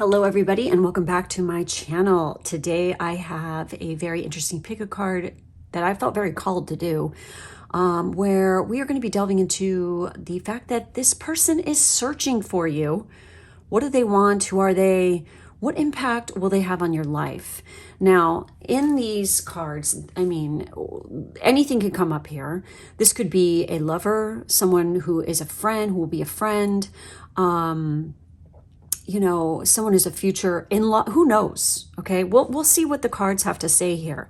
Hello everybody and welcome back to my channel. Today I have a very interesting pick a card that I felt very called to do, where we are going to be delving into the fact that this person is searching for you. What do they want? Who are they? What impact will they have on your life? Now, in these cards, I mean, anything can come up here. This could be a lover, someone who is a friend, who will be a friend, you know, someone who's a future in-law, who knows? Okay, we'll see what the cards have to say here.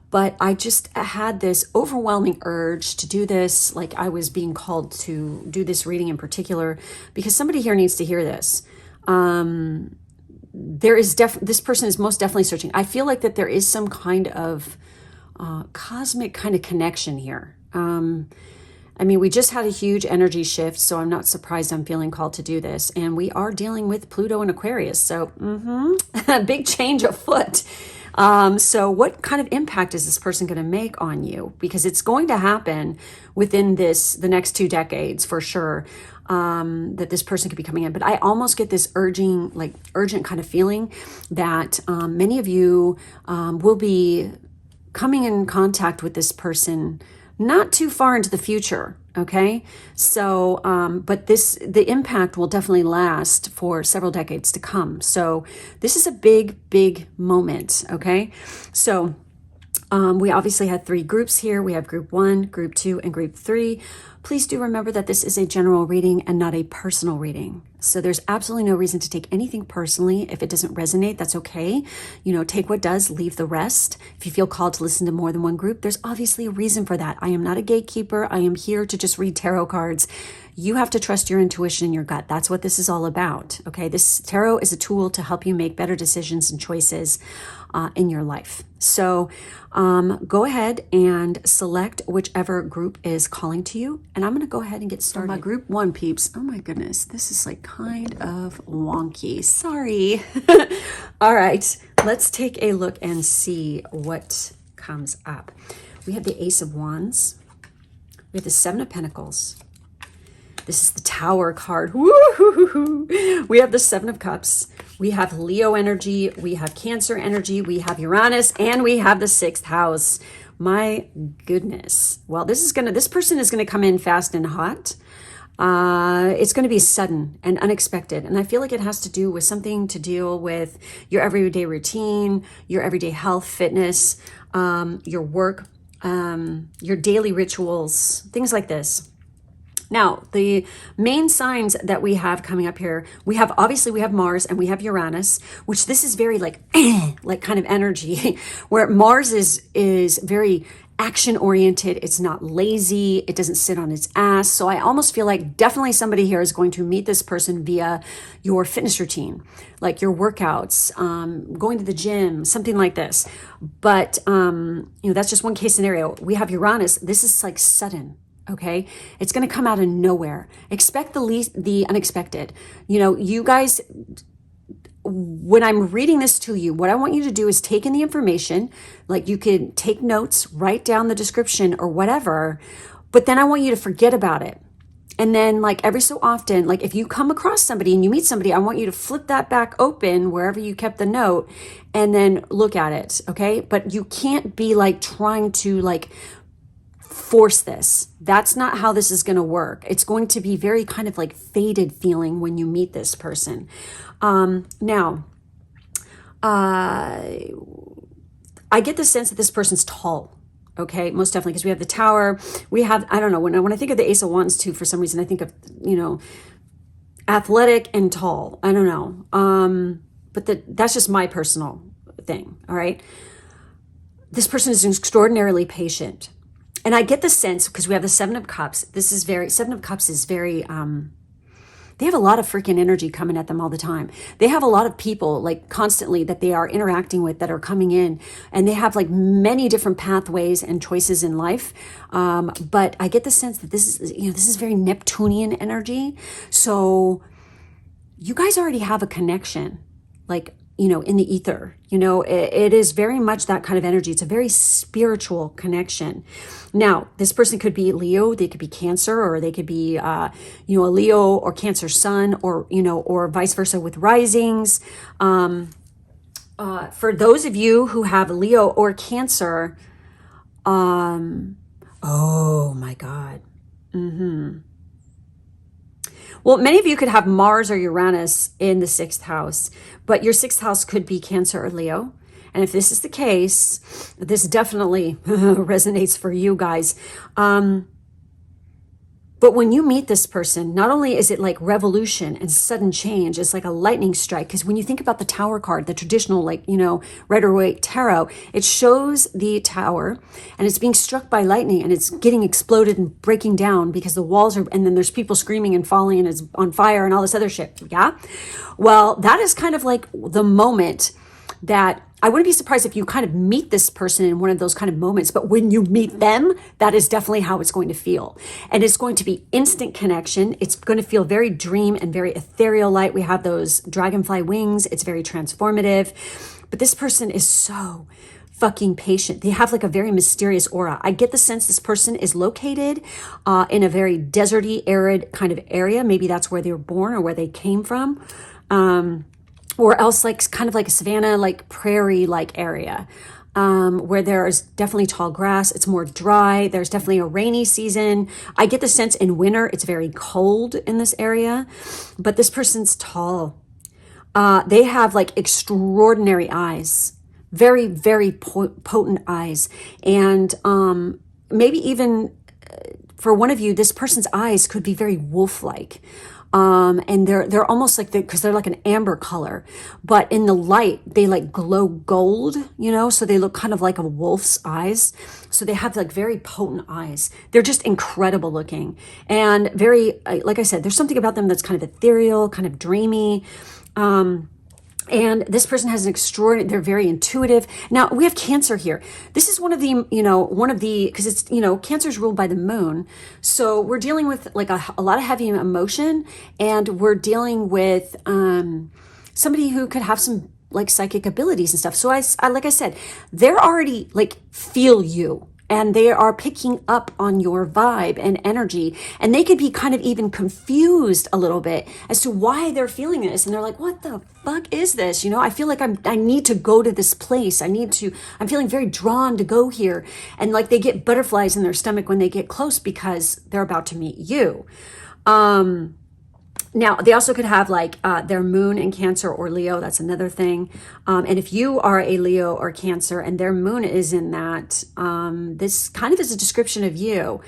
But I just had this overwhelming urge to do this. Like I was being called to do this reading in particular because somebody here needs to hear this. This person is most definitely searching. I feel like that there is some kind of cosmic kind of connection here. I mean, we just had a huge energy shift, so I'm not surprised I'm feeling called to do this. And we are dealing with Pluto and Aquarius, so big change afoot. So what kind of impact is this person going to make on you? Because it's going to happen within the next 2 decades for sure, that this person could be coming in. But I almost get this urgent kind of feeling that many of you will be coming in contact with this person not too far into the future, okay? So, but the impact will definitely last for several decades to come. So this is a big, big moment, okay? So we obviously had 3 groups here. We have group 1, group 2, and group 3. Please do remember that this is a general reading and not a personal reading. So there's absolutely no reason to take anything personally. If it doesn't resonate, that's okay. You know, take what does, leave the rest. If you feel called to listen to more than one group, there's obviously a reason for that. I am not a gatekeeper. I am here to just read tarot cards. You have to trust your intuition and your gut. That's what this is all about, okay? This tarot is a tool to help you make better decisions and choices in your life. So go ahead and select whichever group is calling to you. And I'm going to go ahead and get started. My group 1 peeps. Oh my goodness. This is like kind of wonky. Sorry. All right. Let's take a look and see what comes up. We have the Ace of Wands. We have the 7 of Pentacles. This is the Tower card. Woo-hoo-hoo-hoo. We have the 7 of Cups. We have Leo energy. We have Cancer energy. We have Uranus, and we have the 6th house. My goodness. Well, this person is going to come in fast and hot. It's going to be sudden and unexpected. And I feel like it has to do with something to deal with your everyday routine, your everyday health, fitness, your work, your daily rituals, things like this. Now, the main signs that we have coming up here, we have Mars and we have Uranus, which this is very like kind of energy, where Mars is very action oriented. It's not lazy. It doesn't sit on its ass. So I almost feel like definitely somebody here is going to meet this person via your fitness routine, like your workouts, going to the gym, something like this. But, you know, that's just one case scenario. We have Uranus. This is like sudden. Okay, it's going to come out of nowhere. Expect the unexpected. You know, you guys, when I'm reading this to you, what I want you to do is take in the information. Like you could take notes, write down the description or whatever, but then I want you to forget about it. And then like every so often, like if you come across somebody and you meet somebody, I want you to flip that back open wherever you kept the note and then look at it. Okay, but you can't be like trying to like force this. That's not how this is going to work. It's going to be very kind of like faded feeling when you meet this person. Now, I get the sense that this person's tall. Okay, most definitely, because we have the Tower. We have, I don't know, when I think of the Ace of Wands too, for some reason, I think of, you know, athletic and tall. I don't know. But that's just my personal thing. All right. This person is extraordinarily patient. And I get the sense, because we have the 7 of Cups, 7 of Cups is very, they have a lot of freaking energy coming at them all the time. They have a lot of people like constantly that they are interacting with that are coming in, and they have like many different pathways and choices in life. But I get the sense that this is very Neptunian energy. So you guys already have a connection. Like, in the ether. It is very much that kind of energy. It's a very spiritual connection. Now, this person could be Leo, they could be Cancer, or they could be, a Leo or Cancer sun, or vice versa with risings. For those of you who have Leo or Cancer, oh my God. Well, many of you could have Mars or Uranus in the 6th house, but your 6th house could be Cancer or Leo. And if this is the case, this definitely resonates for you guys. But when you meet this person, not only is it like revolution and sudden change, it's like a lightning strike. Because when you think about the Tower card, the traditional, Rider-Waite tarot, it shows the tower and it's being struck by lightning and it's getting exploded and breaking down because the walls are, and then there's people screaming and falling and it's on fire and all this other shit. Yeah. Well, that is kind of like the moment that I wouldn't be surprised if you kind of meet this person in one of those kind of moments, but when you meet them, that is definitely how it's going to feel. And it's going to be instant connection. It's going to feel very dream and very ethereal light. We have those dragonfly wings. It's very transformative. But this person is so fucking patient. They have like a very mysterious aura. I get the sense this person is located in a very deserty, arid kind of area. Maybe that's where they were born or where they came from. Or else like kind of like a savanna, like prairie like area where there is definitely tall grass. It's more dry. There's definitely a rainy season. I get the sense in winter it's very cold in this area, but this person's tall. They have like extraordinary eyes, very, very potent eyes. And maybe even for one of you, this person's eyes could be very wolf-like. And they're almost like because they're like an amber color, but in the light, they like glow gold, so they look kind of like a wolf's eyes. So they have like very potent eyes. They're just incredible looking and very, like I said, there's something about them that's kind of ethereal, kind of dreamy. And this person has an extraordinary, they're very intuitive. Now we have Cancer here. This is one of the, because it's, Cancer is ruled by the moon. So we're dealing with like a lot of heavy emotion, and we're dealing with somebody who could have some like psychic abilities and stuff. So I like I said, they're already like feel you. And they are picking up on your vibe and energy. And they could be kind of even confused a little bit as to why they're feeling this. And they're like, what the fuck is this? I feel like I need to go to this place. I'm feeling very drawn to go here. And like they get butterflies in their stomach when they get close because they're about to meet you. Now, they also could have like their moon in Cancer or Leo. That's another thing. And if you are a Leo or Cancer and their moon is in that, this kind of is a description of you.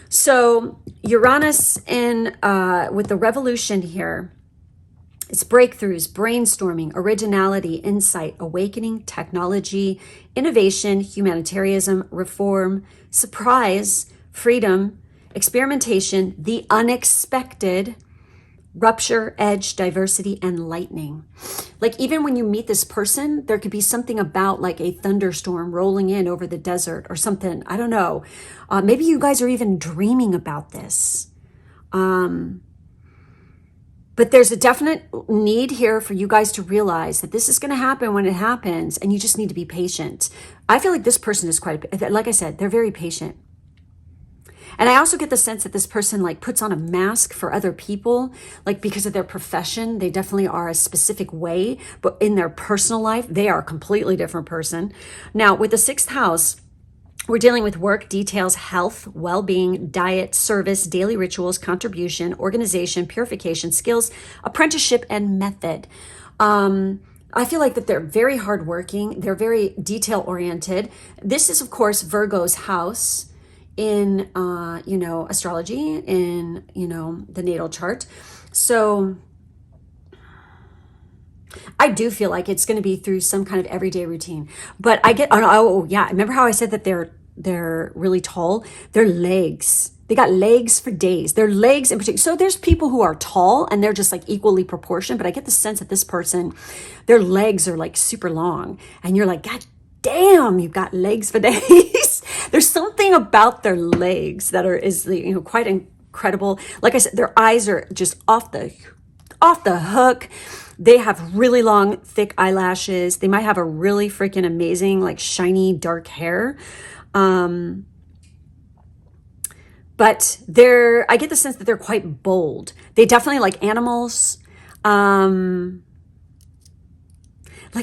So Uranus with the revolution here, it's breakthroughs, brainstorming, originality, insight, awakening, technology, innovation, humanitarianism, reform, surprise, freedom, experimentation, the unexpected, rupture, edge, diversity, and lightning. Like even when you meet this person, there could be something about like a thunderstorm rolling in over the desert or something. I don't know. Maybe you guys are even dreaming about this. But there's a definite need here for you guys to realize that this is going to happen when it happens, and you just need to be patient. I feel like this person is like I said, they're very patient. And I also get the sense that this person like puts on a mask for other people, like because of their profession, they definitely are a specific way, but in their personal life, they are a completely different person. Now with the 6th house, we're dealing with work, details, health, well-being, diet, service, daily rituals, contribution, organization, purification, skills, apprenticeship, and method. I feel like that they're very hardworking. They're very detail-oriented. This is, of course, Virgo's house in astrology, in the natal chart. So I do feel like it's going to be through some kind of everyday routine. But I get remember how I said that they're really tall? Their legs, they got legs for days. Their legs in particular. So there's people who are tall and they're just like equally proportioned, but I get the sense that this person, their legs are like super long, and you're like, God damn, you've got legs for days. There's something about their legs that is quite incredible. Like I said, their eyes are just off the off the hook. They have really long, thick eyelashes. They might have a really freaking amazing, like shiny, dark hair. But I get the sense that they're quite bold. They definitely like animals. Like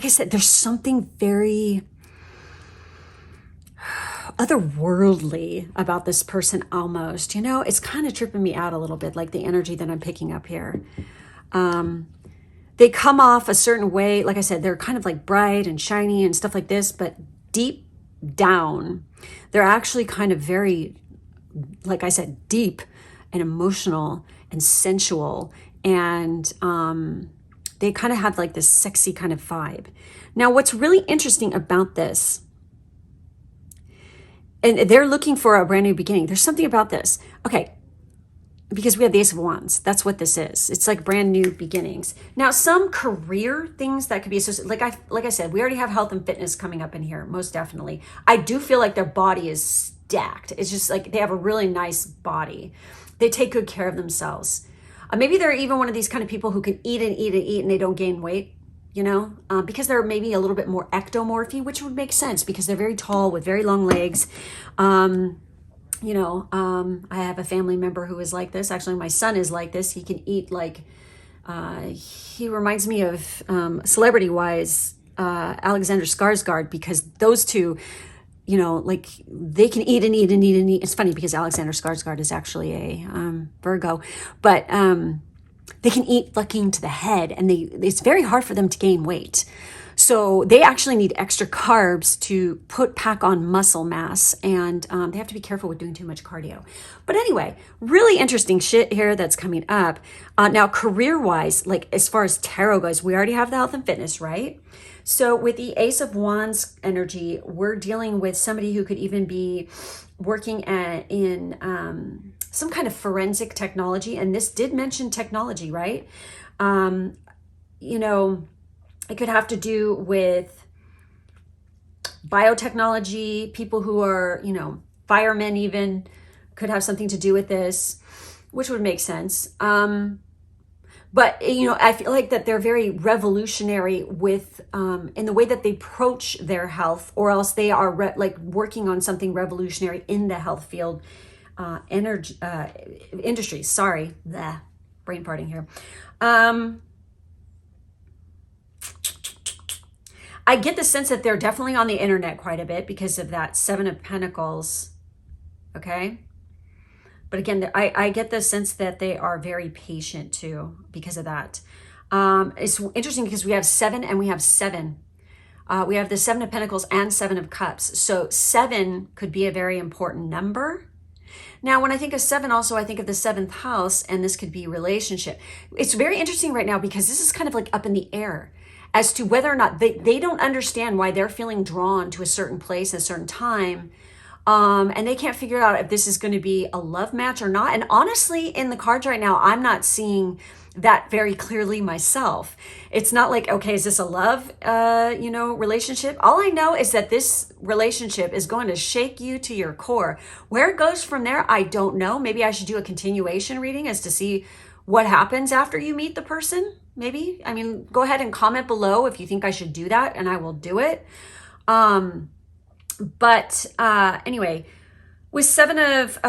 I said, there's something very otherworldly about this person almost. You know, it's kind of tripping me out a little bit, like the energy that I'm picking up here. They come off a certain way. Like I said, they're kind of like bright and shiny and stuff like this, but deep down, they're actually kind of very, like I said, deep and emotional and sensual. And they kind of have like this sexy kind of vibe. Now, what's really interesting about this, and they're looking for a brand new beginning. There's something about this. Okay. Because we have the Ace of Wands. That's what this is. It's like brand new beginnings. Now, some career things that could be associated, like I said, we already have health and fitness coming up in here, most definitely. I do feel like their body is stacked. It's just like they have a really nice body. They take good care of themselves. Maybe they're even one of these kind of people who can eat and eat and eat and they don't gain weight, you know, because they're maybe a little bit more ectomorphy, which would make sense because they're very tall with very long legs. You know, I have a family member who is like this. Actually, my son is like this. He can eat like, he reminds me of, celebrity-wise, Alexander Skarsgård, because those two, you know, like they can eat and eat and eat and eat. It's funny because Alexander Skarsgård is actually a Virgo, but they can eat fucking to the head, and it's very hard for them to gain weight. So they actually need extra carbs to pack on muscle mass, and they have to be careful with doing too much cardio. But anyway, really interesting shit here that's coming up. Now, career-wise, like as far as tarot goes, we already have the health and fitness, right? So with the Ace of Wands energy, we're dealing with somebody who could even be working in some kind of forensic technology. And this did mention technology, right? You know, it could have to do with biotechnology, people who are, you know, firemen even could have something to do with this, which would make sense. But, you know, I feel like that they're very revolutionary with, in the way that they approach their health, or else they are like working on something revolutionary in the health field, industry. Sorry, the brain farting here. I get the sense that they're definitely on the internet quite a bit because of that Seven of Pentacles. Okay. But again, I get the sense that they are very patient too because of that. It's interesting because we have 7 and we have 7. We have the 7 of Pentacles and 7 of Cups. So 7 could be a very important number. Now, when I think of 7, also, I think of the 7th house, and this could be relationship. It's very interesting right now because this is kind of like up in the air as to whether or not they don't understand why they're feeling drawn to a certain place at a certain time. And they can't figure out if this is going to be a love match or not. And honestly, in the cards right now, I'm not seeing that very clearly myself. It's not like, okay, is this a love, you know, relationship? All I know is that this relationship is going to shake you to your core. Where it goes from there, I don't know. Maybe I should do a continuation reading as to see what happens after you meet the person. Maybe, I mean, go ahead and comment below if you think I should do that, and I will do it. But anyway, with 7 of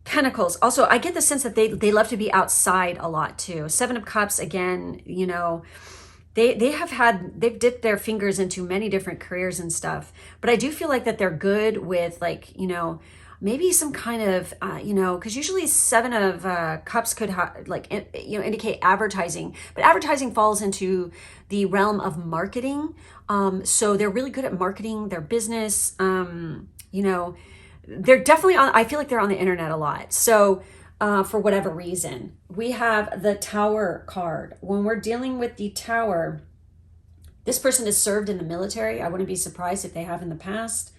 Pentacles, also, I get the sense that they love to be outside a lot too. 7 of Cups, again, you know, they've dipped their fingers into many different careers and stuff. But I do feel like that they're good with, like, you know, maybe some kind of, you know, because usually 7 of Cups could you know, indicate advertising, but advertising falls into the realm of marketing. So they're really good at marketing their business. You know, they're definitely on, I feel like they're on the internet a lot. So for whatever reason, we have the Tower card. When we're dealing with the Tower, this person has served in the military. I wouldn't be surprised if they have in the past.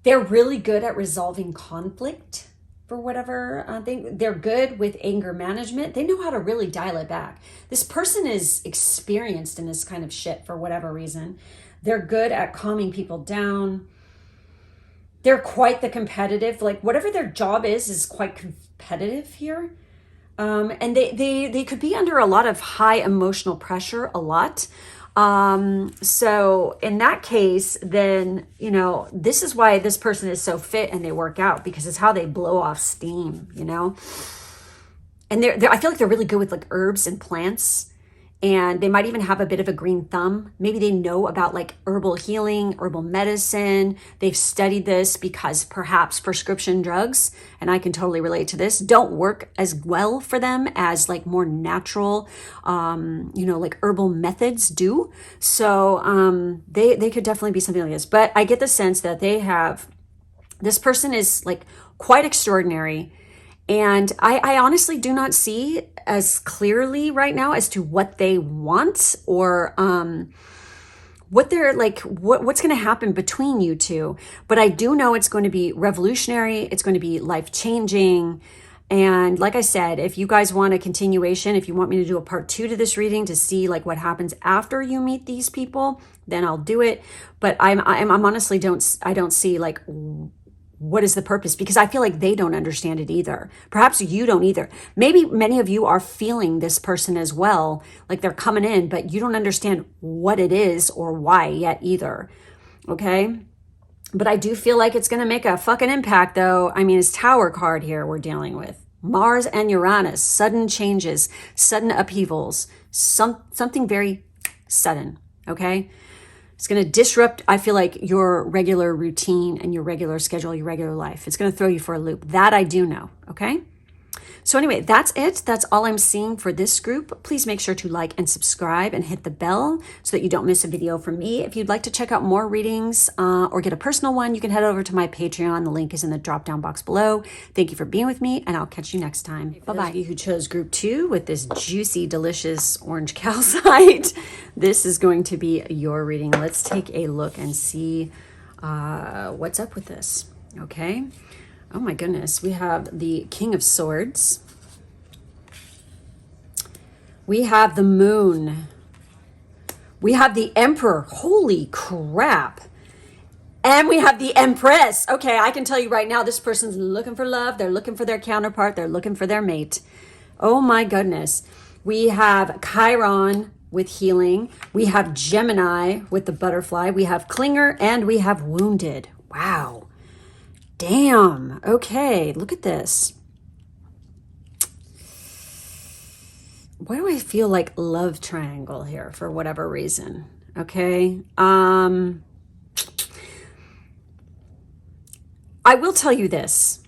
They're really good at resolving conflict for whatever they're good with anger management. They know how to really dial it back. This person is experienced in this kind of shit for whatever reason. They're good at calming people down. They're quite the competitive, like whatever their job is quite competitive here. And they could be under a lot of high emotional pressure a lot. So in that case, then, you know, this is why this person is so fit and they work out, because it's how they blow off steam, you know? And I feel like they're really good with like herbs and plants, and they might even have a bit of a green thumb. Maybe they know about like herbal healing, herbal medicine. They've studied this because perhaps prescription drugs, and I can totally relate to this, don't work as well for them as like more natural, you know, like herbal methods do. So they could definitely be something like this. But I get the sense that this person is like quite extraordinary. And I honestly do not see as clearly right now as to what they want, or what they're like, what's going to happen between you two. But I do know it's going to be revolutionary. It's going to be life-changing. And like I said, if you guys want a continuation, if you want me to do a part 2 to this reading to see like what happens after you meet these people, then I'll do it. But I'm honestly don't see like, what is the purpose? Because I feel like they don't understand it either. Perhaps you don't either. Maybe many of you are feeling this person as well, like they're coming in, but you don't understand what it is or why yet either. Okay? But I do feel like it's going to make a fucking impact though. I mean, it's Tower card here we're dealing with. Mars and Uranus, sudden changes, sudden upheavals, something very sudden. Okay? It's going to disrupt, I feel like, your regular routine and your regular schedule, your regular life. It's going to throw you for a loop. That I do know, okay? So anyway, that's it. That's all I'm seeing for this group. Please make sure to like and subscribe and hit the bell so that you don't miss a video from me. If you'd like to check out more readings or get a personal one, you can head over to my Patreon. The link is in the drop-down box below. Thank you for being with me, and I'll catch you next time. Bye-bye. Those of you who chose group 2 with this juicy, delicious orange calcite, this is going to be your reading. Let's take a look and see what's up with this, okay? Oh my goodness, we have the King of Swords. We have the Moon. We have the Emperor. Holy crap. And we have the Empress. Okay, I can tell you right now, this person's looking for love. They're looking for their counterpart. They're looking for their mate. Oh my goodness. We have Chiron with healing. We have Gemini with the butterfly. We have Clinger, and we have Wounded. Wow. Damn. Okay, look at this. Why do I feel like love triangle here for whatever reason? Okay. I will tell you this.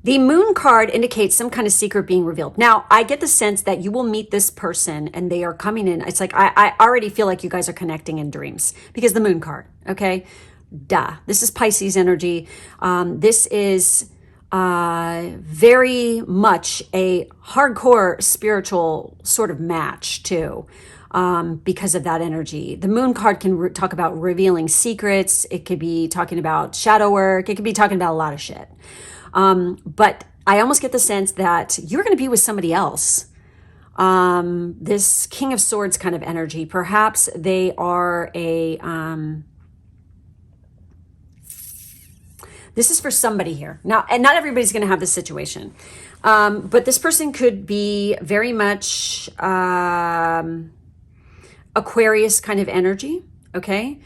The Moon card indicates some kind of secret being revealed. Now, I get the sense that you will meet this person and they are coming in. It's like, I already feel like you guys are connecting in dreams because the Moon card, okay? Duh. This is Pisces energy. This is very much a hardcore spiritual sort of match too, because of that energy. The Moon card can talk about revealing secrets. It could be talking about shadow work. It could be talking about a lot of shit. But I almost get the sense that you're going to be with somebody else. This King of Swords kind of energy. Perhaps they are a... This is for somebody here. Now, and not everybody's going to have this situation. But this person could be very much Aquarius kind of energy, okay?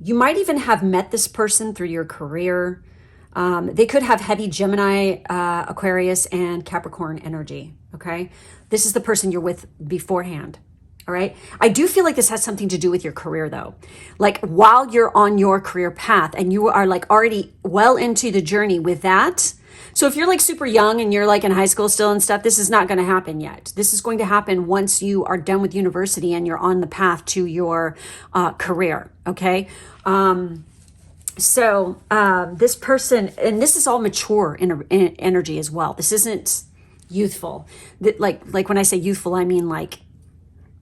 You might even have met this person through your career. They could have heavy Gemini, Aquarius, and Capricorn energy, okay? This is the person you're with beforehand. All right. I do feel like this has something to do with your career though. Like while you're on your career path and you are like already well into the journey with that. So if you're like super young and you're like in high school still and stuff, this is not going to happen yet. This is going to happen once you are done with university and you're on the path to your career. Okay. So this person, and this is all mature in energy as well. This isn't youthful. Like when I say youthful, I mean like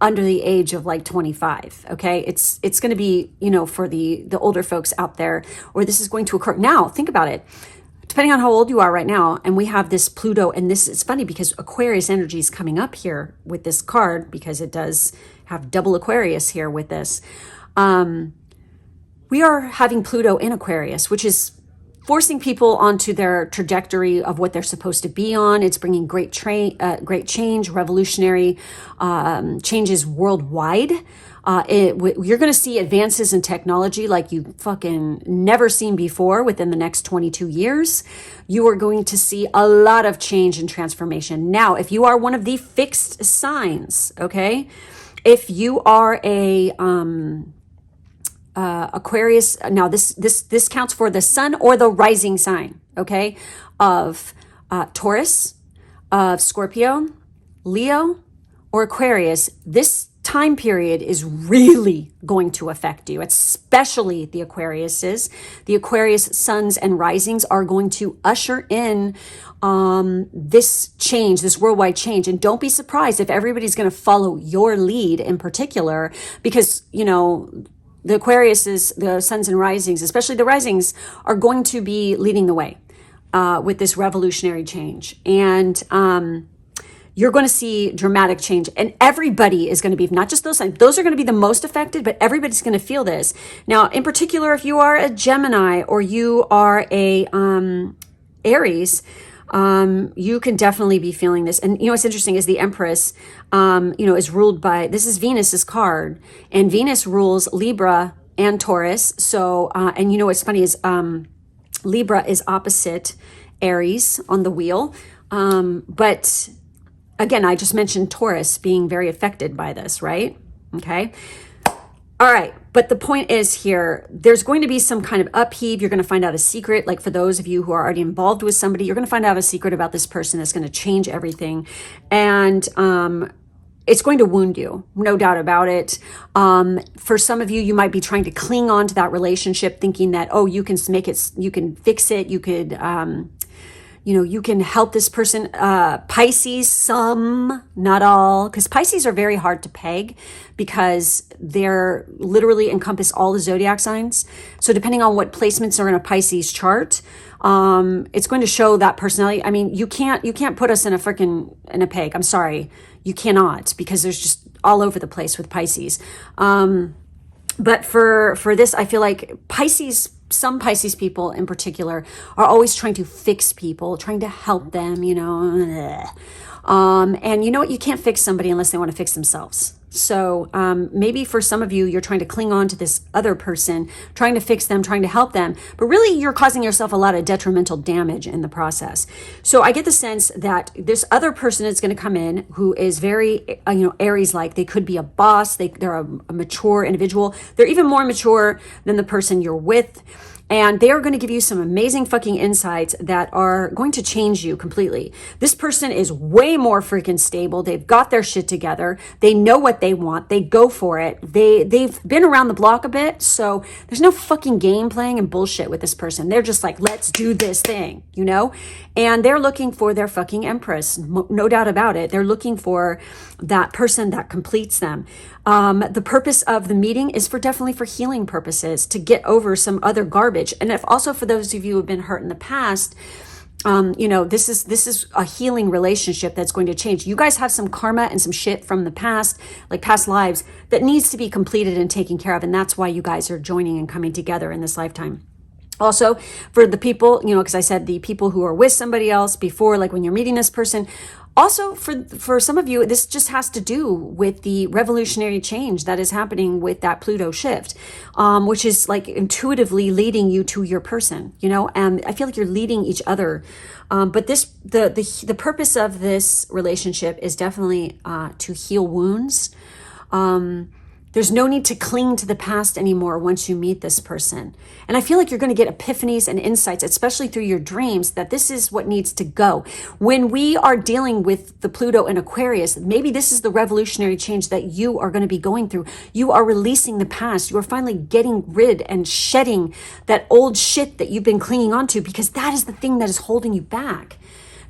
under the age of like 25. Okay. It's going to be, you know, for the older folks out there, or this is going to occur. Now think about it, depending on how old you are right now. And we have this Pluto, and this is funny because Aquarius energy is coming up here with this card because it does have double Aquarius here with this. we are having Pluto in Aquarius, which is forcing people onto their trajectory of what they're supposed to be on. It's bringing great change, revolutionary changes worldwide. You're going to see advances in technology like you fucking never seen before within the next 22 years. You are going to see a lot of change and transformation. Now, if you are one of the fixed signs, okay, if you are a Aquarius, now this counts for the sun or the rising sign, okay, of Taurus, of Scorpio, Leo, or Aquarius. This time period is really going to affect you, especially the Aquariuses. The Aquarius suns and risings are going to usher in this change, this worldwide change. And don't be surprised if everybody's going to follow your lead in particular, because, you know, the Aquariuses, the suns and risings, especially the risings, are going to be leading the way with this revolutionary change. And you're going to see dramatic change. And everybody is going to be, not just those signs, those are going to be the most affected, but everybody's going to feel this. Now, in particular, if you are a Gemini or you are a Aries, you can definitely be feeling this. And, you know, what's interesting is the Empress, is ruled by, this is Venus's card, and Venus rules Libra and Taurus. So, and you know, what's funny is, Libra is opposite Aries on the wheel. But again, I just mentioned Taurus being very affected by this, right? Okay. All right. But the point is here, there's going to be some kind of upheave. You're going to find out a secret. Like for those of you who are already involved with somebody, you're going to find out a secret about this person that's going to change everything. And it's going to wound you, no doubt about it. For some of you, you might be trying to cling on to that relationship thinking that, oh, you can make it, you can fix it. You could, you can help this person. Pisces, some, not all, because Pisces are very hard to peg because they're literally encompass all the zodiac signs. So depending on what placements are in a Pisces chart, it's going to show that personality. I mean, you can't put us in a peg. I'm sorry. You cannot, because there's just all over the place with Pisces. But for this, I feel like some Pisces people in particular are always trying to fix people, trying to help them, and you know what? You can't fix somebody unless they want to fix themselves. So maybe for some of you, you're trying to cling on to this other person, trying to fix them, trying to help them, but really you're causing yourself a lot of detrimental damage in the process. So I get the sense that this other person is going to come in who is very, Aries-like. They could be a boss. They're a mature individual. They're even more mature than the person you're with. And they are going to give you some amazing fucking insights that are going to change you completely. This person is way more freaking stable. They've got their shit together. They know what they want. They go for it. They've been around the block a bit. So there's no fucking game playing and bullshit with this person. They're just like, let's do this thing, And they're looking for their fucking Empress. No doubt about it. They're looking for that person that completes them. The purpose of the meeting is definitely for healing purposes, to get over some other garbage. And if also for those of you who have been hurt in the past, this is a healing relationship that's going to change. You guys have some karma and some shit from the past, like past lives, that needs to be completed and taken care of. And that's why you guys are joining and coming together in this lifetime. Also, for the people, because I said the people who are with somebody else before, like when you're meeting this person. Also, for some of you, this just has to do with the revolutionary change that is happening with that Pluto shift, which is like intuitively leading you to your person, and I feel like you're leading each other. But the purpose of this relationship is definitely to heal wounds. There's no need to cling to the past anymore once you meet this person. And I feel like you're going to get epiphanies and insights, especially through your dreams, that this is what needs to go. When we are dealing with the Pluto in Aquarius, maybe this is the revolutionary change that you are going to be going through. You are releasing the past. You are finally getting rid and shedding that old shit that you've been clinging on to, because that is the thing that is holding you back.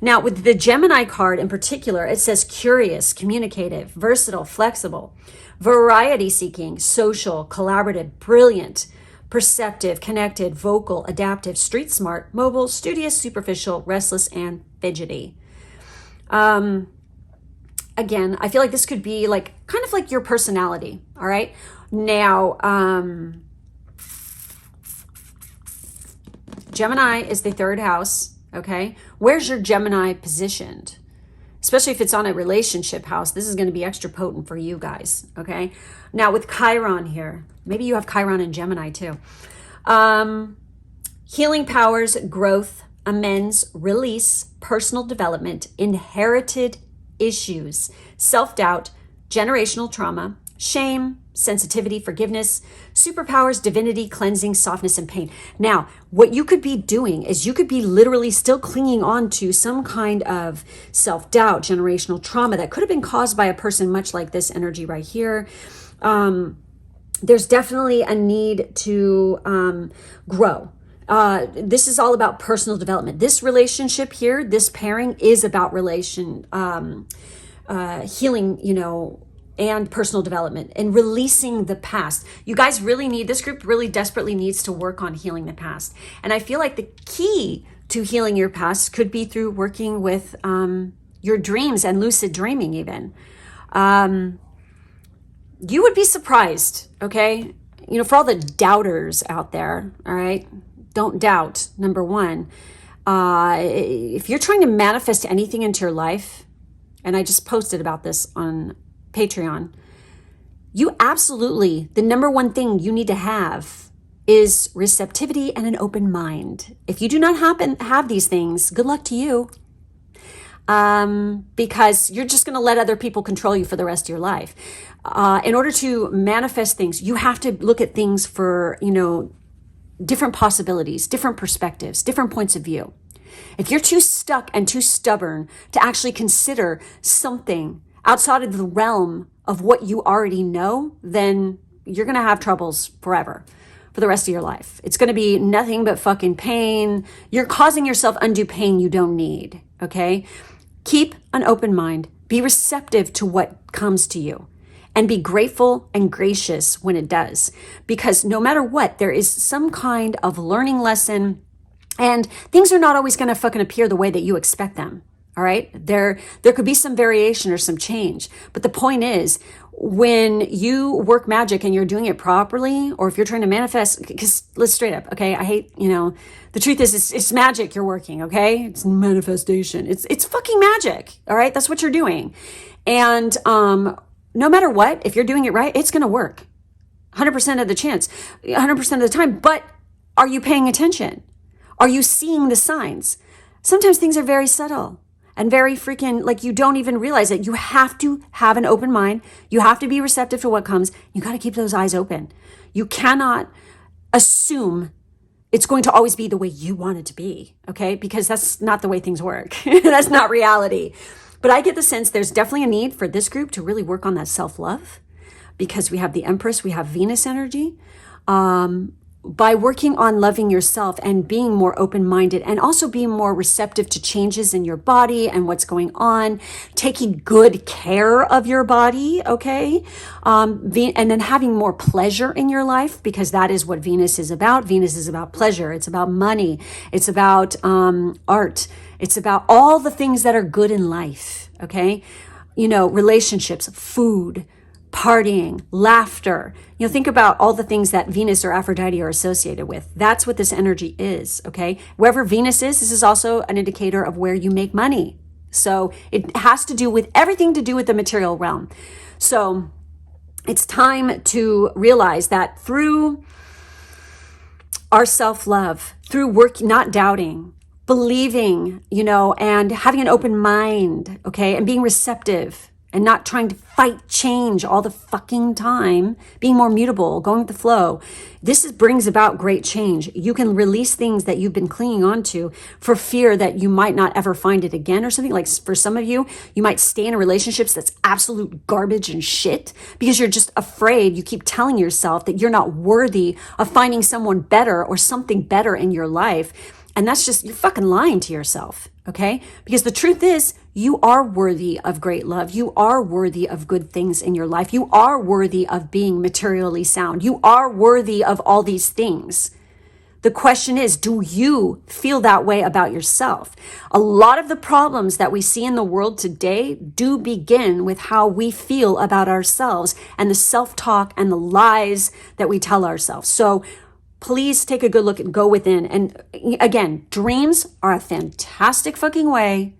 Now, with the Gemini card in particular, it says curious, communicative, versatile, flexible, variety-seeking, social, collaborative, brilliant, perceptive, connected, vocal, adaptive, street smart, mobile, studious, superficial, restless, and fidgety. Again, I feel like this could be kind of like your personality, all right? Now, Gemini is the third house, okay? Where's your Gemini positioned? Especially if it's on a relationship house, this is going to be extra potent for you guys, okay? Now with Chiron here, maybe you have Chiron in Gemini too. Healing powers, growth, amends, release, personal development, inherited issues, self-doubt, generational trauma, shame, sensitivity, forgiveness, superpowers, divinity, cleansing, softness, and pain. Now, what you could be doing is you could be literally still clinging on to some kind of self-doubt, generational trauma that could have been caused by a person much like this energy right here. There's definitely a need to grow. This is all about personal development. This relationship here, this pairing is about healing, you know, and personal development and releasing the past. You guys really need, this group really desperately needs to work on healing the past. And I feel like the key to healing your past could be through working with your dreams and lucid dreaming even. You would be surprised, okay? You know, for all the doubters out there, all right? Don't doubt, number one. If you're trying to manifest anything into your life, and I just posted about this on Patreon, you absolutely, the number one thing you need to have is receptivity and an open mind. If you do not have these things, good luck to you. Because you're just going to let other people control you for the rest of your life. In order to manifest things, you have to look at things for, you know, different possibilities, different perspectives, different points of view. If you're too stuck and too stubborn to actually consider something outside of the realm of what you already know, then you're going to have troubles forever, for the rest of your life. It's going to be nothing but fucking pain. You're causing yourself undue pain you don't need, okay? Keep an open mind. Be receptive to what comes to you. And be grateful and gracious when it does. Because no matter what, there is some kind of learning lesson, and things are not always going to fucking appear the way that you expect them. All right. There could be some variation or some change. But the point is, when you work magic and you're doing it properly, or if you're trying to manifest, because let's straight up, okay? I hate, you know, the truth is it's magic you're working, okay? It's manifestation. It's fucking magic. All right. That's what you're doing. And, no matter what, if you're doing it right, it's going to work 100% of the chance, 100% of the time. But are you paying attention? Are you seeing the signs? Sometimes things are very subtle and very freaking, like, you don't even realize it. You have to have an open mind. You have to be receptive to what comes. You got to keep those eyes open. You cannot assume it's going to always be the way you want it to be, okay? Because that's not the way things work. That's not reality. But I get the sense there's definitely a need for this group to really work on that self-love, because we have the Empress, we have Venus energy. By working on loving yourself and being more open-minded, and also being more receptive to changes in your body and what's going on, taking good care of your body, okay? And then having more pleasure in your life, because that is what Venus is about. Venus is about pleasure. It's about money. It's about art. It's about all the things that are good in life, okay? You know, relationships, food, partying, laughter. You know, think about all the things that Venus or Aphrodite are associated with. That's what this energy is, okay? Wherever Venus is, this is also an indicator of where you make money. So it has to do with everything to do with the material realm. So it's time to realize that through our self-love, through work, not doubting, believing, you know, and having an open mind, okay, and being receptive, and not trying to fight change all the fucking time, being more mutable, going with the flow. This brings about great change. You can release things that you've been clinging on to for fear that you might not ever find it again or something. Like for some of you, you might stay in a relationship that's absolute garbage and shit because you're just afraid. You keep telling yourself that you're not worthy of finding someone better or something better in your life. And that's just, you're fucking lying to yourself, okay? Because the truth is, you are worthy of great love. You are worthy of good things in your life. You are worthy of being materially sound. You are worthy of all these things. The question is, do you feel that way about yourself? A lot of the problems that we see in the world today do begin with how we feel about ourselves and the self-talk and the lies that we tell ourselves. So please take a good look and go within. And again, dreams are a fantastic fucking way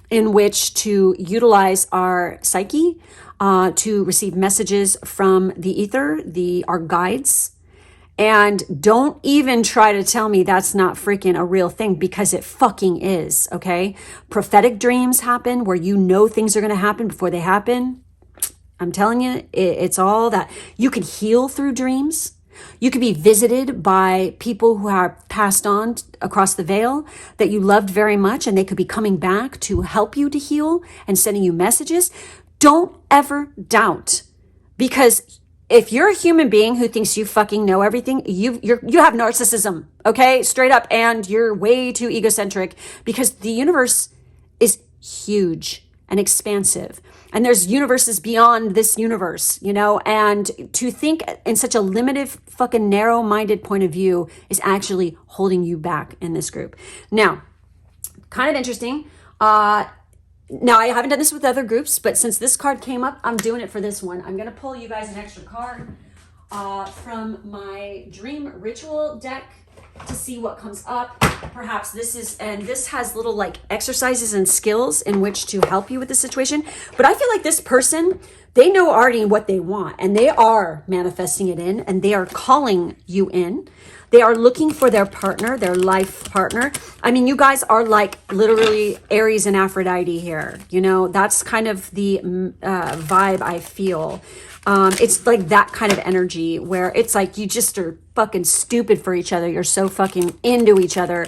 in which to utilize our psyche, to receive messages from the ether, our guides. And don't even try to tell me that's not freaking a real thing, because it fucking is, okay? Prophetic dreams happen where you know things are going to happen before they happen. I'm telling you, it's all that. You can heal through dreams. You could be visited by people who have passed on across the veil that you loved very much, and they could be coming back to help you to heal and sending you messages. Don't ever doubt, because if you're a human being who thinks you fucking know everything, you have narcissism, okay? Straight up, and you're way too egocentric, because the universe is huge and expansive. And there's universes beyond this universe, you know? And to think in such a limited, fucking narrow-minded point of view is actually holding you back in this group. Now, kind of interesting. Now, I haven't done this with other groups, but since this card came up, I'm doing it for this one. I'm going to pull you guys an extra card from my Dream Ritual deck to see what comes up. Perhaps this has little like exercises and skills in which to help you with the situation. But I feel like this person, they know already what they want, and they are manifesting it in, and they are calling you in. They are looking for their partner, their life partner. I mean, you guys are like literally Aries and Aphrodite here. You know, that's kind of the vibe I feel. It's like that kind of energy where it's like you just are fucking stupid for each other. You're so fucking into each other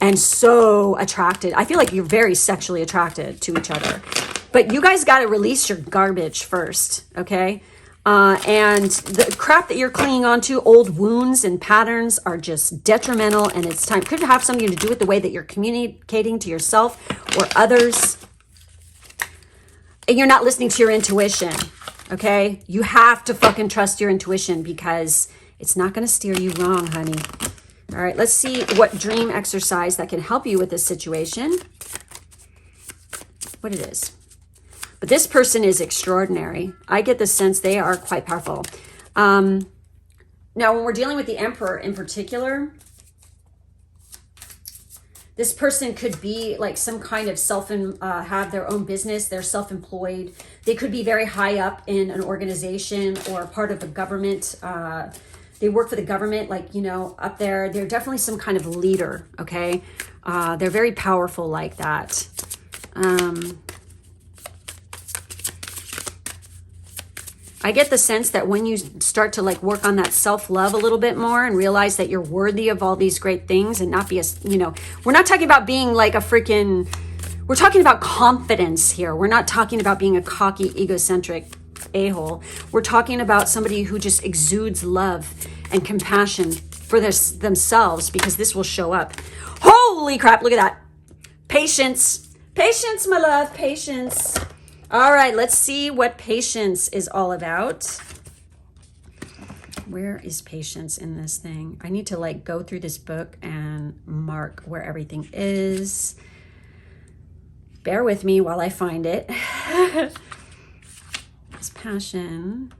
and so attracted. I feel like you're very sexually attracted to each other. But you guys got to release your garbage first, okay? And the crap that you're clinging onto, old wounds and patterns, are just detrimental, and it's time. Could have something to do with the way that you're communicating to yourself or others. And you're not listening to your intuition, okay? You have to fucking trust your intuition, because it's not going to steer you wrong, honey. All right, let's see what dream exercise that can help you with this situation. What it is. But this person is extraordinary. I get the sense they are quite powerful. Now, when we're dealing with the Emperor in particular, this person could be like some kind of have their own business. They're self-employed. They could be very high up in an organization or part of the government. They work for the government, like, you know, up there. They're definitely some kind of leader, okay? They're very powerful like that. I get the sense that when you start to like work on that self-love a little bit more and realize that you're worthy of all these great things and not be a, you know, we're not talking about being like a freaking, we're talking about confidence here. We're not talking about being a cocky, egocentric a-hole. We're talking about somebody who just exudes love and compassion for themselves, because this will show up. Holy crap, look at that. Patience. Patience, my love, patience. All right, let's see what patience is all about. Where is patience in this thing? I need to like go through this book and mark where everything is. Bear with me while I find it. It's passion.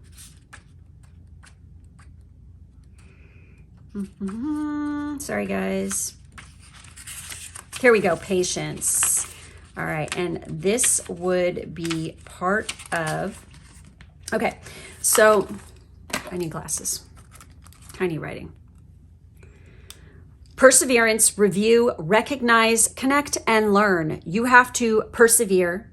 Sorry, guys. Here we go, patience. All right, and this would be part of, okay, so I need glasses, tiny writing. Perseverance, review, recognize, connect, and learn. You have to persevere.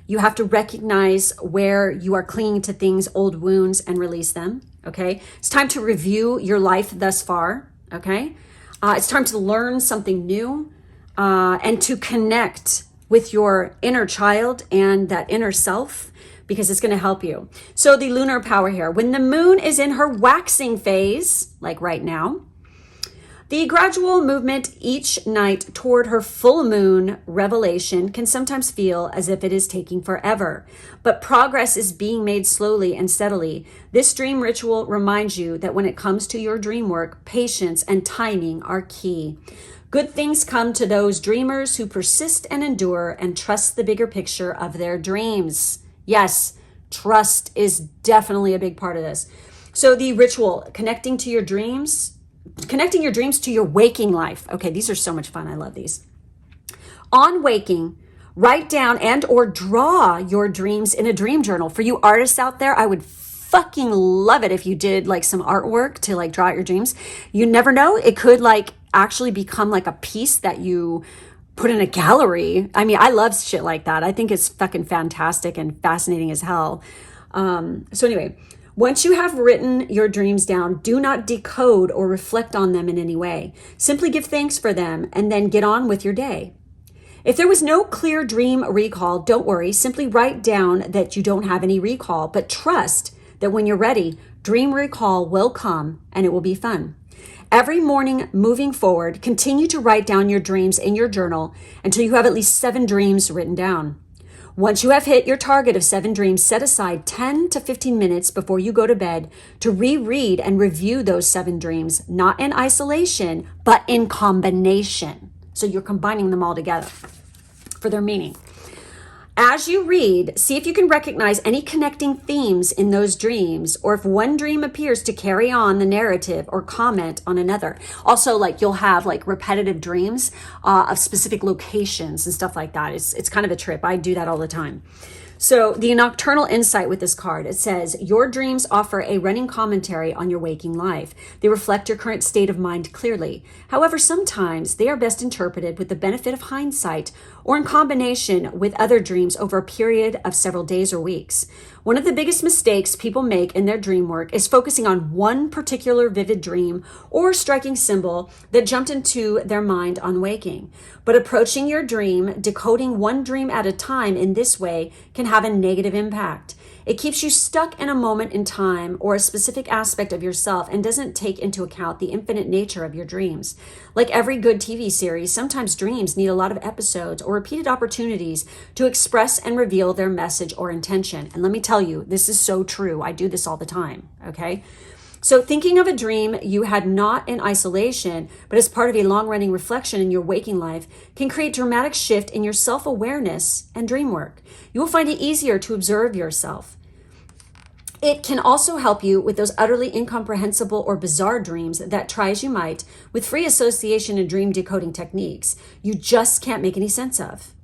You have to recognize where you are clinging to things, old wounds, and release them, okay? It's time to review your life thus far, okay? It's time to learn something new and to connect with your inner child and that inner self, because it's going to help you. So the lunar power here, when the moon is in her waxing phase, like right now, the gradual movement each night toward her full moon revelation can sometimes feel as if it is taking forever, but progress is being made slowly and steadily. This dream ritual reminds you that when it comes to your dream work, patience and timing are key. Good things come to those dreamers who persist and endure and trust the bigger picture of their dreams. Yes, trust is definitely a big part of this. So the ritual, connecting to your dreams, connecting your dreams to your waking life. Okay, these are so much fun. I love these. On waking, write down and or draw your dreams in a dream journal. For you artists out there, I would fucking love it if you did like some artwork to like draw out your dreams. You never know. It could like actually become like a piece that you put in a gallery. I mean, I love shit like that. I think it's fucking fantastic and fascinating as hell. So anyway, once you have written your dreams down, do not decode or reflect on them in any way. Simply give thanks for them and then get on with your day. If there was no clear dream recall, don't worry. Simply write down that you don't have any recall, but trust that when you're ready, dream recall will come and it will be fun. Every morning moving forward, continue to write down your dreams in your journal until you have at least 7 dreams written down. Once you have hit your target of 7 dreams, set aside 10 to 15 minutes before you go to bed to reread and review those 7 dreams, not in isolation, but in combination. So you're combining them all together for their meaning. As you read, see if you can recognize any connecting themes in those dreams, or if one dream appears to carry on the narrative or comment on another. Also, like you'll have like repetitive dreams of specific locations and stuff like that. It's kind of a trip. I do that all the time. So the nocturnal insight with this card, it says, your dreams offer a running commentary on your waking life. They reflect your current state of mind clearly. However, sometimes they are best interpreted with the benefit of hindsight or in combination with other dreams over a period of several days or weeks. One of the biggest mistakes people make in their dream work is focusing on one particular vivid dream or striking symbol that jumped into their mind on waking. But approaching your dream, decoding one dream at a time in this way can have a negative impact. It keeps you stuck in a moment in time or a specific aspect of yourself and doesn't take into account the infinite nature of your dreams. Like every good TV series, sometimes dreams need a lot of episodes or repeated opportunities to express and reveal their message or intention. And let me tell you, this is so true. I do this all the time, okay? So thinking of a dream you had not in isolation, but as part of a long-running reflection in your waking life can create dramatic shift in your self-awareness and dream work. You will find it easier to observe yourself. It can also help you with those utterly incomprehensible or bizarre dreams that, try as you might, with free association and dream decoding techniques, you just can't make any sense of.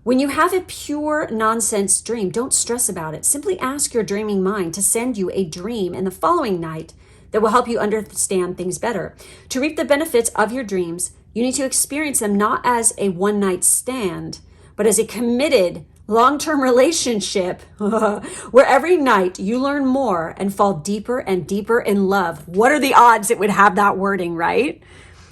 When you have a pure nonsense dream, don't stress about it. Simply ask your dreaming mind to send you a dream in the following night that will help you understand things better. To reap the benefits of your dreams, you need to experience them not as a one-night stand, but as a committed long-term relationship where every night you learn more and fall deeper and deeper in love. What are the odds it would have that wording, right?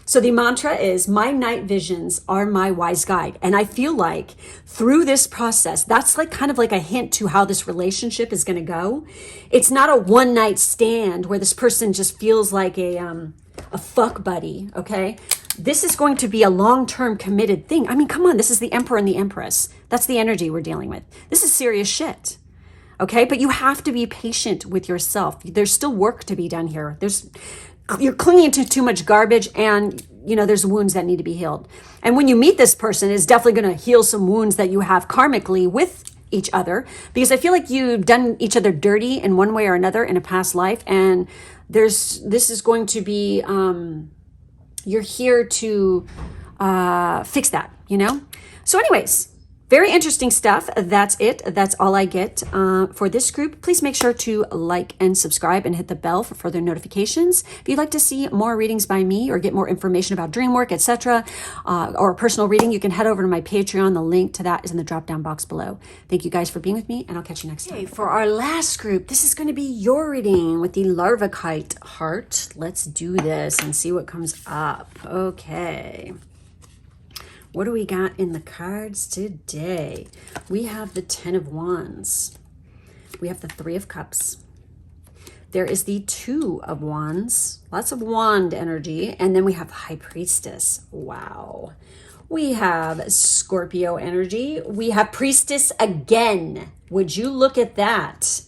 So the mantra is, my night visions are my wise guide. And I feel like through this process, that's like kind of like a hint to how this relationship is going to go. It's not a one night stand where this person just feels like a fuck buddy. Okay. This is going to be a long-term committed thing. I mean, come on, this is the Emperor and the Empress. That's the energy we're dealing with. This is serious shit. Okay. But you have to be patient with yourself. There's still work to be done here. You're clinging to too much garbage, and there's wounds that need to be healed. And when you meet this person, it's definitely going to heal some wounds that you have karmically with each other, because I feel like you've done each other dirty in one way or another in a past life. And this is going to be, you're here to fix that, So anyways, very interesting stuff. That's it. That's all I get for this group. Please make sure to like and subscribe and hit the bell for further notifications. If you'd like to see more readings by me or get more information about dream work, etc., or a personal reading, you can head over to my Patreon. The link to that is in the drop-down box below. Thank you guys for being with me, and I'll catch you next time. Okay, for our last group, this is going to be your reading with the Larvikite heart. Let's do this and see what comes up. Okay. What do we got in the cards today? We have the 10 of Wands. We have the 3 of Cups. There is the 2 of Wands. Lots of wand energy. And then we have High Priestess. Wow. We have Scorpio energy. We have Priestess again. Would you look at that?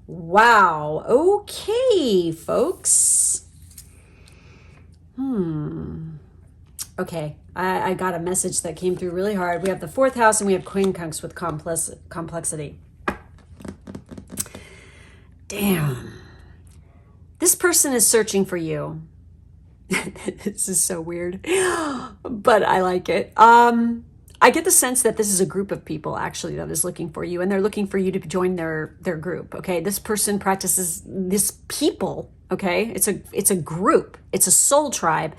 Wow. Okay, folks. Okay, I got a message that came through really hard. We have the 4th house and we have quincunx with complexity. Damn. This person is searching for you. This is so weird, but I like it. I get the sense that this is a group of people actually that is looking for you, and they're looking for you to join their group. Okay, this person practices this people. Okay, it's a group. It's a soul tribe.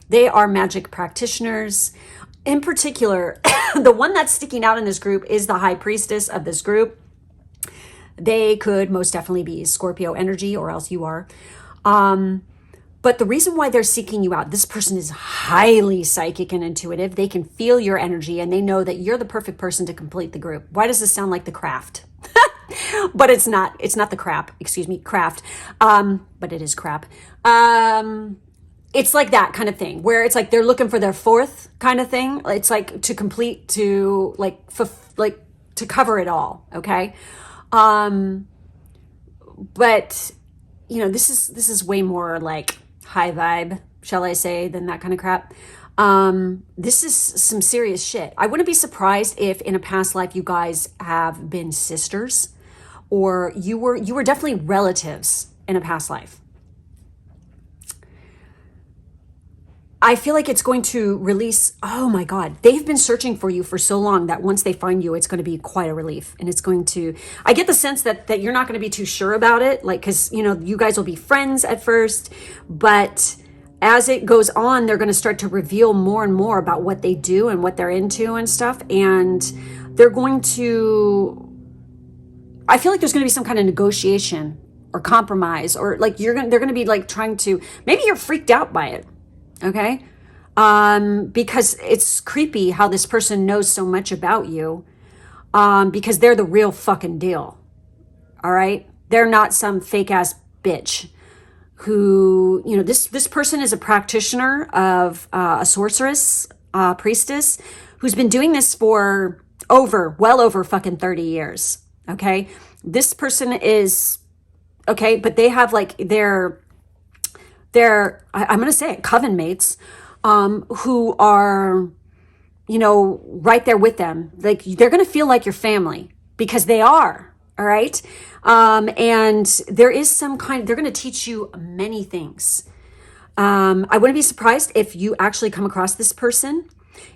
They are magic practitioners. In particular, the one that's sticking out in this group is the high priestess of this group. They could most definitely be Scorpio energy, or else you are. But the reason why they're seeking you out, this person is highly psychic and intuitive. They can feel your energy, and they know that you're the perfect person to complete the group. Why does this sound like the craft? But it's not. It's not the crap. Excuse me, craft. But it is crap. It's like that kind of thing where it's like they're looking for their fourth kind of thing. It's like to complete, to to cover it all. Okay. But this is way more like high vibe, shall I say, than that kind of crap. This is some serious shit. I wouldn't be surprised if in a past life you guys have been sisters, or you were definitely relatives in a past life. I feel like it's going to release, oh my God, they've been searching for you for so long that once they find you, it's going to be quite a relief. And it's going to, I get the sense that you're not going to be too sure about it. Like, cause you guys will be friends at first, but as it goes on, they're going to start to reveal more and more about what they do and what they're into and stuff. And they're going to, I feel like there's going to be some kind of negotiation or compromise, or like they're going to be like trying to, maybe you're freaked out by it. Okay. Because it's creepy how this person knows so much about you, because they're the real fucking deal. All right. They're not some fake ass bitch who, this person is a practitioner of a sorceress, priestess who's been doing this for well over fucking 30 years. Okay. This person is okay, but they have like I'm going to say it, coven mates, who are, right there with them. Like they're going to feel like your family because they are. All right. And there is they're going to teach you many things. I wouldn't be surprised if you actually come across this person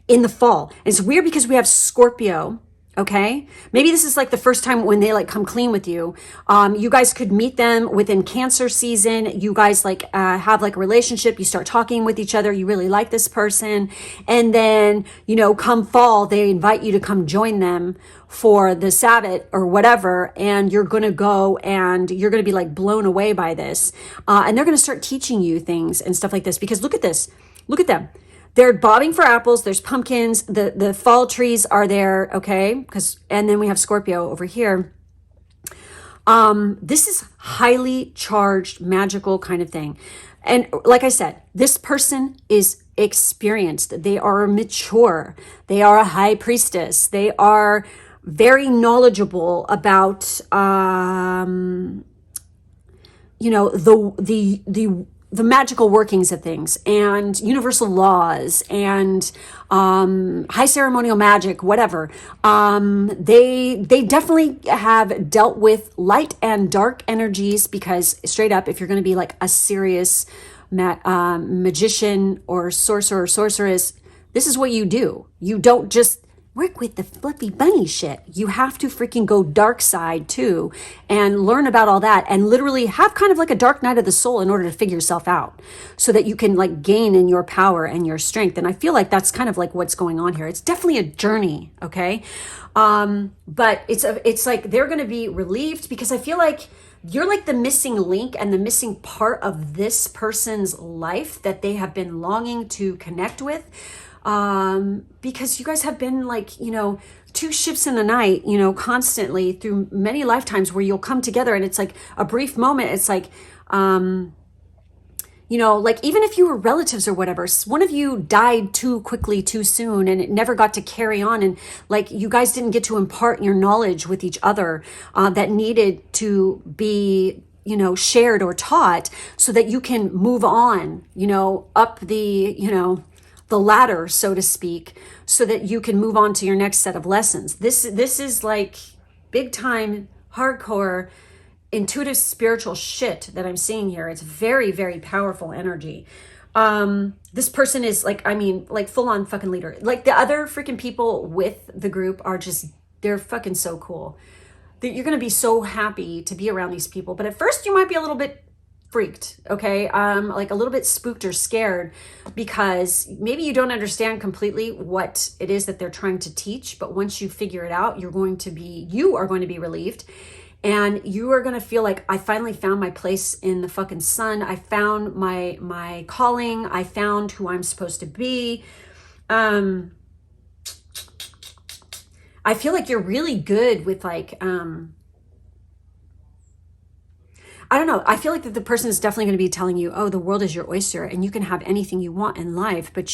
in the fall. And it's weird because we have Scorpio. Okay. Maybe this is like the first time when they like come clean with you. You guys could meet them within Cancer season. You guys have like a relationship. You start talking with each other. You really like this person. And then, come fall, they invite you to come join them for the Sabbath or whatever. And you're going to go and you're going to be like blown away by this. And they're going to start teaching you things and stuff like this, because look at this. Look at them. They're bobbing for apples. There's pumpkins. The fall trees are there. Okay. And then we have Scorpio over here. This is highly charged, magical kind of thing. And like I said, this person is experienced. They are mature. They are a high priestess. They are very knowledgeable about, the magical workings of things and universal laws and high ceremonial magic, whatever. They definitely have dealt with light and dark energies, because straight up, if you're going to be like a serious magician or sorcerer or sorceress, this is what you do. You don't just work with the fluffy bunny shit. You have to freaking go dark side too and learn about all that, and literally have kind of like a dark night of the soul in order to figure yourself out, so that you can like gain in your power and your strength. And I feel like that's kind of like what's going on here. It's definitely a journey. Okay. But it's like they're going to be relieved, because I feel like you're like the missing link and the missing part of this person's life that they have been longing to connect with. Because you guys have been like, two ships in the night, constantly through many lifetimes, where you'll come together and it's like a brief moment. It's like, like even if you were relatives or whatever, one of you died too quickly, too soon, and it never got to carry on. And like, you guys didn't get to impart your knowledge with each other, that needed to be, shared or taught, so that you can move on, up the ladder, so to speak, so that you can move on to your next set of lessons. This is like big time, hardcore, intuitive, spiritual shit that I'm seeing here. It's very, very powerful energy. This person is like, I mean, like full on fucking leader. Like the other freaking people with the group are just, they're fucking so cool. You're going to be so happy to be around these people. But at first you might be a little bit freaked, okay? Like a little bit spooked or scared because maybe you don't understand completely what it is that they're trying to teach. But once you figure it out, you are going to be relieved. And you are going to feel like, I finally found my place in the fucking sun. I found my calling. I found who I'm supposed to be. I feel like you're really good with like, I don't know. I feel like that the person is definitely going to be telling you, oh, the world is your oyster and you can have anything you want in life, but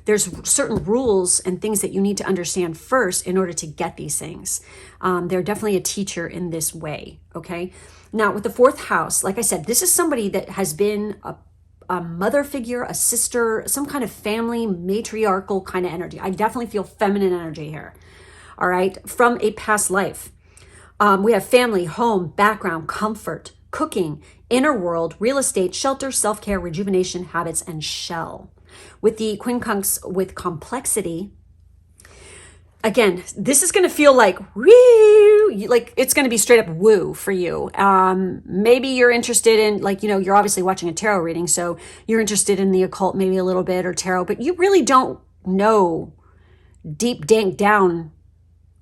there's certain rules and things that you need to understand first in order to get these things. They're definitely a teacher in this way. Okay. Now with the fourth house, like I said, this is somebody that has been a mother figure, a sister, some kind of family, matriarchal kind of energy. I definitely feel feminine energy here. All right. From a past life. We have family, home, background, comfort, cooking, inner world, real estate, shelter, self-care, rejuvenation, habits, and shell. With the quincunx with complexity, again, this is going to feel like woo, like it's going to be straight up woo for you. Maybe you're interested in, like, you're obviously watching a tarot reading, so you're interested in the occult maybe a little bit or tarot, but you really don't know deep dank down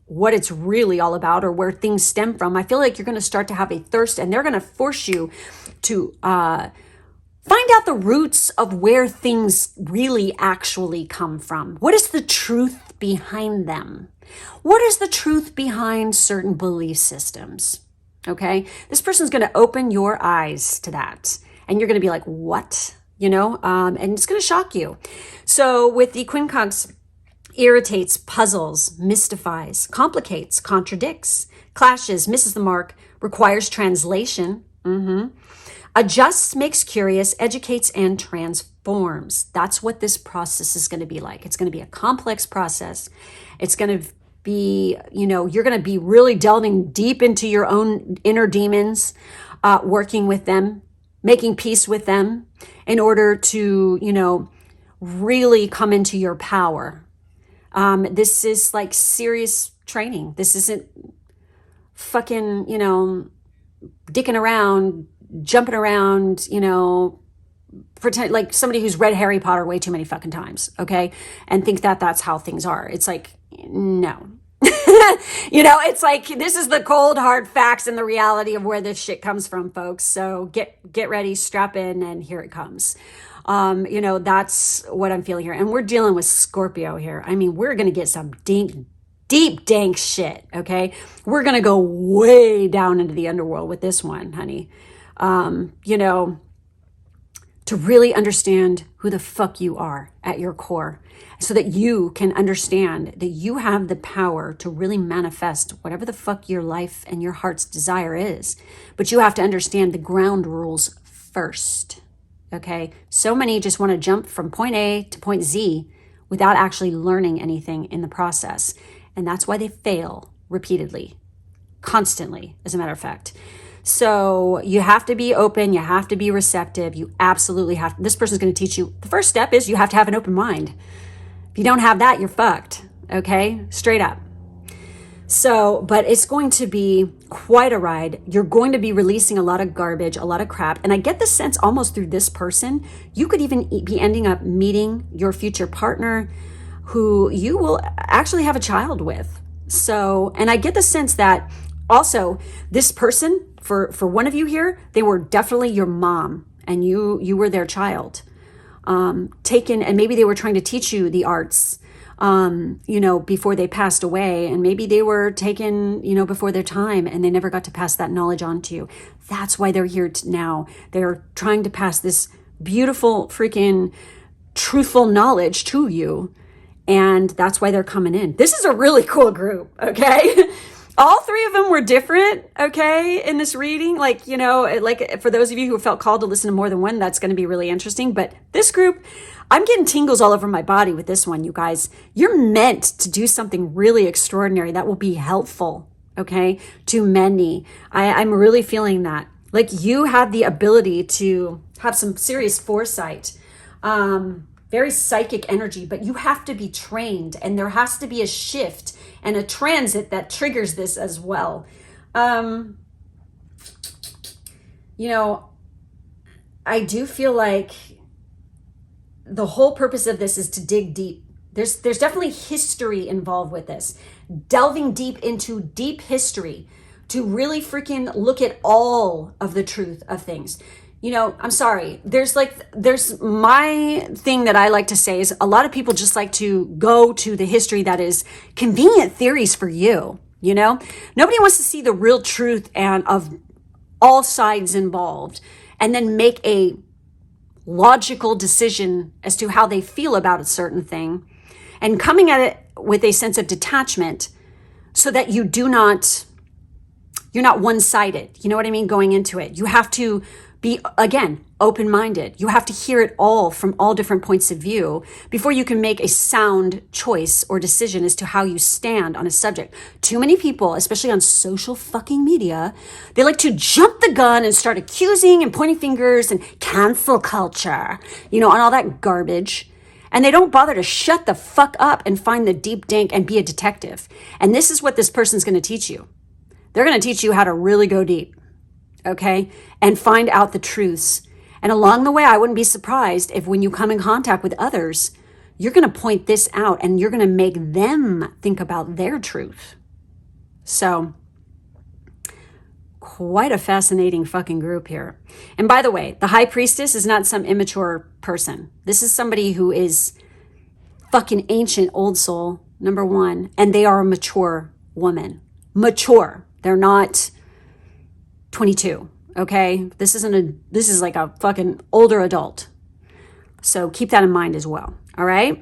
what it's really all about or where things stem from. I feel like you're going to start to have a thirst, and they're going to force you to find out the roots of where things really actually come from. What is the truth behind them? What is the truth behind certain belief systems? Okay. This person's going to open your eyes to that, and you're going to be like, what? And it's going to shock you. So with the quincunx, irritates, puzzles, mystifies, complicates, contradicts, clashes, misses the mark, requires translation, adjusts, makes curious, educates, and transforms. That's what this process is going to be like. It's going to be a complex process. It's going to be, you're going to be really delving deep into your own inner demons, working with them, making peace with them in order to, really come into your power. This is like serious training. This isn't fucking, dicking around, jumping around, pretend like somebody who's read Harry Potter way too many fucking times. Okay. And think that that's how things are. It's like, no, it's like, this is the cold hard facts and the reality of where this shit comes from, folks. So get ready, strap in, and here it comes. That's what I'm feeling here. And we're dealing with Scorpio here. I mean, we're going to get some deep dank shit. Okay. We're going to go way down into the underworld with this one, honey. To really understand who the fuck you are at your core, so that you can understand that you have the power to really manifest whatever the fuck your life and your heart's desire is. But you have to understand the ground rules first. Okay. So many just want to jump from point A to point Z without actually learning anything in the process. And that's why they fail repeatedly, constantly, as a matter of fact. So you have to be open. You have to be receptive. You absolutely have. This person's going to teach you. The first step is you have to have an open mind. If you don't have that, you're fucked. Okay. Straight up. So, but it's going to be quite a ride. You're going to be releasing a lot of garbage, a lot of crap. And I get the sense almost through this person, you could even be ending up meeting your future partner who you will actually have a child with. So, and I get the sense that also this person, for one of you here, they were definitely your mom and you were their child, taken, and maybe they were trying to teach you the arts, before they passed away, and maybe they were taken, before their time and they never got to pass that knowledge on to you. That's why they're here now. They're trying to pass this beautiful, freaking truthful knowledge to you. And that's why they're coming in. This is a really cool group. Okay. All three of them were different. Okay. In this reading, like for those of you who felt called to listen to more than one, that's going to be really interesting. But this group, I'm getting tingles all over my body with this one, you guys. You're meant to do something really extraordinary that will be helpful, okay, to many. I'm really feeling that. Like you have the ability to have some serious foresight. very psychic energy, but you have to be trained, and there has to be a shift and a transit that triggers this as well. You know, I do feel like the whole purpose of this is to dig deep. There's definitely history involved with this. Delving deep into deep history to really freaking look at all of the truth of things. You know, I'm sorry. There's my thing that I like to say is a lot of people just like to go to the history that is convenient theories for you. You know, nobody wants to see the real truth and of all sides involved and then make a logical decision as to how they feel about a certain thing and coming at it with a sense of detachment so that you're not one-sided. You know what I mean? Going into it, you have to be, again, open-minded. You have to hear it all from all different points of view before you can make a sound choice or decision as to how you stand on a subject. Too many people, especially on social fucking media, they like to jump the gun and start accusing and pointing fingers and cancel culture, you know, and all that garbage. And they don't bother to shut the fuck up and find the deep dank and be a detective. And this is what this person's going to teach you. They're going to teach you how to really go deep. Okay, and find out the truths. And along the way, I wouldn't be surprised if when you come in contact with others, you're going to point this out and you're going to make them think about their truth. So, quite a fascinating fucking group here. And by the way, the High Priestess is not some immature person. This is somebody who is fucking ancient old soul, number one, and they are a mature woman. Mature. They're not 22, okay? This is like a fucking older adult. So keep that in mind as well, all right?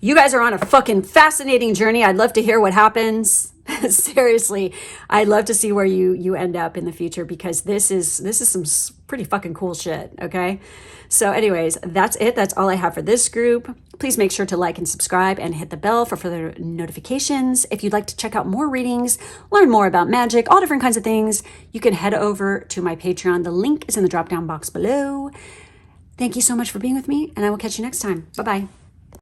You guys are on a fucking fascinating journey. I'd love to hear what happens. Seriously, I'd love to see where you end up in the future because this is some pretty fucking cool shit, okay? So anyways, that's it. That's all I have for this group. Please make sure to like and subscribe and hit the bell for further notifications. If you'd like to check out more readings, learn more about magic, all different kinds of things, you can head over to my Patreon. The link is in the drop-down box below. Thank you so much for being with me, and I will catch you next time. Bye-bye.